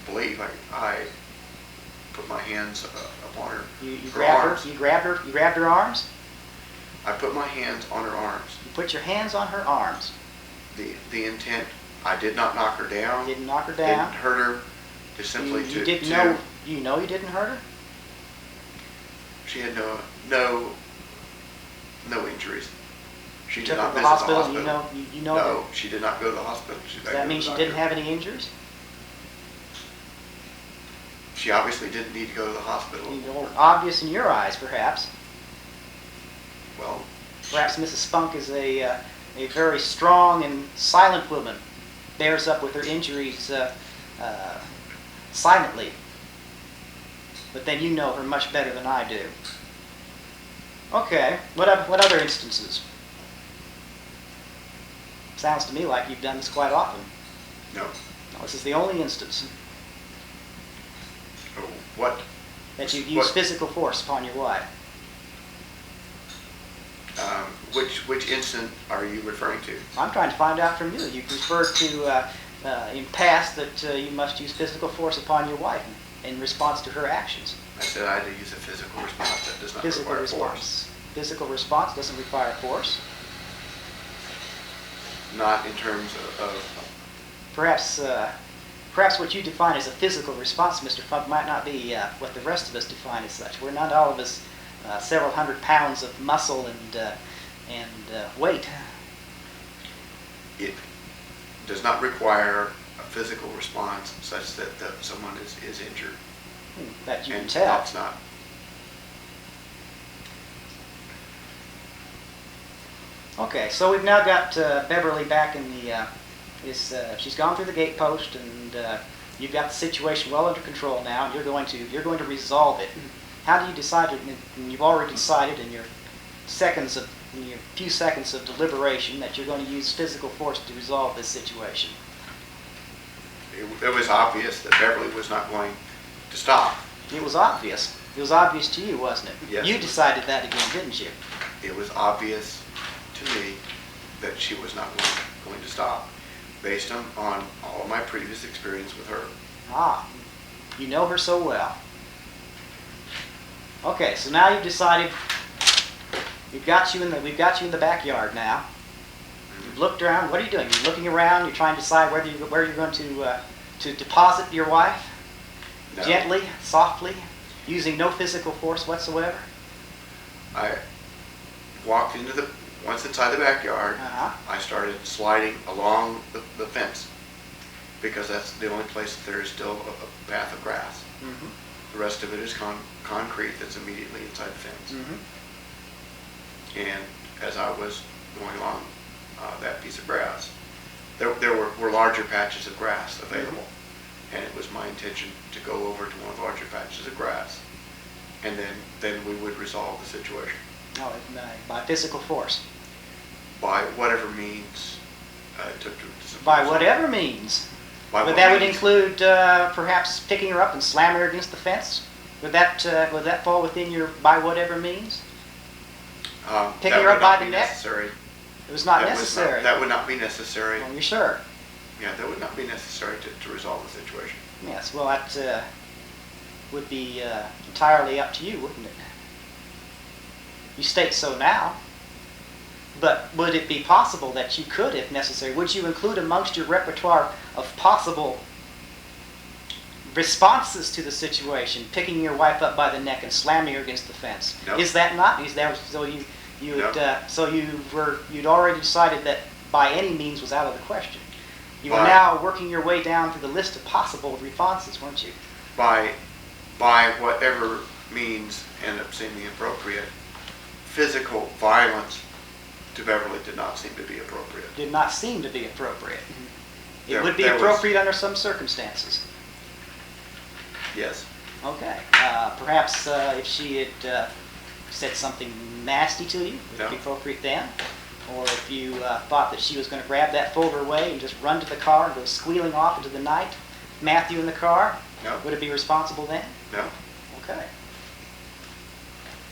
believe I put my hands upon her. You her grabbed arms. her. You grabbed her arms. I put my hands on her arms. You put your hands on her arms. The intent. I did not knock her down. You didn't knock her down. Didn't hurt her. Just simply you didn't know. You know you didn't hurt her. She had no injuries. She did not visit the hospital. You know. No, she did not go to the hospital. Does that mean she didn't have any injuries? She obviously didn't need to go to the hospital. Obvious in your eyes, perhaps. Well, perhaps Mrs. Spunk is a very strong and silent woman. Bears up with her injuries silently. But then you know her much better than I do. Okay, what other instances? Sounds to me like you've done this quite often. No. No, this is the only instance. What? That you've used physical force upon your wife. Which instant are you referring to? I'm trying to find out from you. You referred to in past that you must use physical force upon your wife in response to her actions. I said I had to use a physical response that does not require force. Physical response doesn't require force. Not in terms of perhaps what you define as a physical response, Mr. Funk, might not be what the rest of us define as such. We're not all of us several hundred pounds of muscle and weight. It does not require a physical response such that someone is injured. That you can and tell. That's not. Okay, so we've now got Beverly back in the. She's gone through the gate post, and you've got the situation well under control now. And you're going to resolve it. How do you decide? And you've already decided in your few seconds of deliberation that you're going to use physical force to resolve this situation. It was obvious that Beverly was not going to stop. It was obvious. It was obvious to you, wasn't it? Yes. You decided that again, didn't you? It was obvious to me that she was not going to stop, based on all of my previous experience with her. Ah, you know her so well. Okay, so now you've decided. We've got you in the backyard now. You've looked around. What are you doing? You're looking around. You're trying to decide where you're going to deposit your wife. No. Gently, softly, using no physical force whatsoever. I walked once inside the backyard. Uh-huh. I started sliding along the fence because that's the only place that there is still a path of grass. Mm-hmm. The rest of it is concrete that's immediately inside the fence. Mm-hmm. And as I was going along that piece of grass, there were larger patches of grass available. Mm-hmm. And it was my intention to go over to one of the larger patches of grass, and then we would resolve the situation. Oh, by physical force. By whatever means it took to By whatever means. But that would include perhaps picking her up and slamming her against the fence? Would that fall within your by whatever means? Picking her up by the neck? Necessary. It was not necessary. That would not be necessary. Well, you're sure? Yeah, that would not be necessary to resolve the situation. Yes, well, that would be entirely up to you, wouldn't it? You state so now. But would it be possible that you could, if necessary, would you include amongst your repertoire of possible responses to the situation, picking your wife up by the neck and slamming her against the fence? No. Is that not? So you'd already decided that by any means was out of the question. You were now working your way down through the list of possible responses, weren't you? By whatever means ended up seeming appropriate, physical violence to Beverly did not seem to be appropriate. Did not seem to be appropriate. It would be there appropriate under some circumstances. Yes. Okay. Perhaps if she had said something nasty to you, would it be appropriate then? Or if you thought that she was going to grab that folder away and just run to the car and go squealing off into the night, Matthew in the car, would it be responsible then? No. Okay.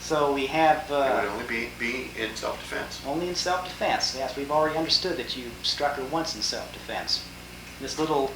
So we have... it would only be in self-defense. Only in self-defense. Yes, we've already understood that you struck her once in self-defense. This little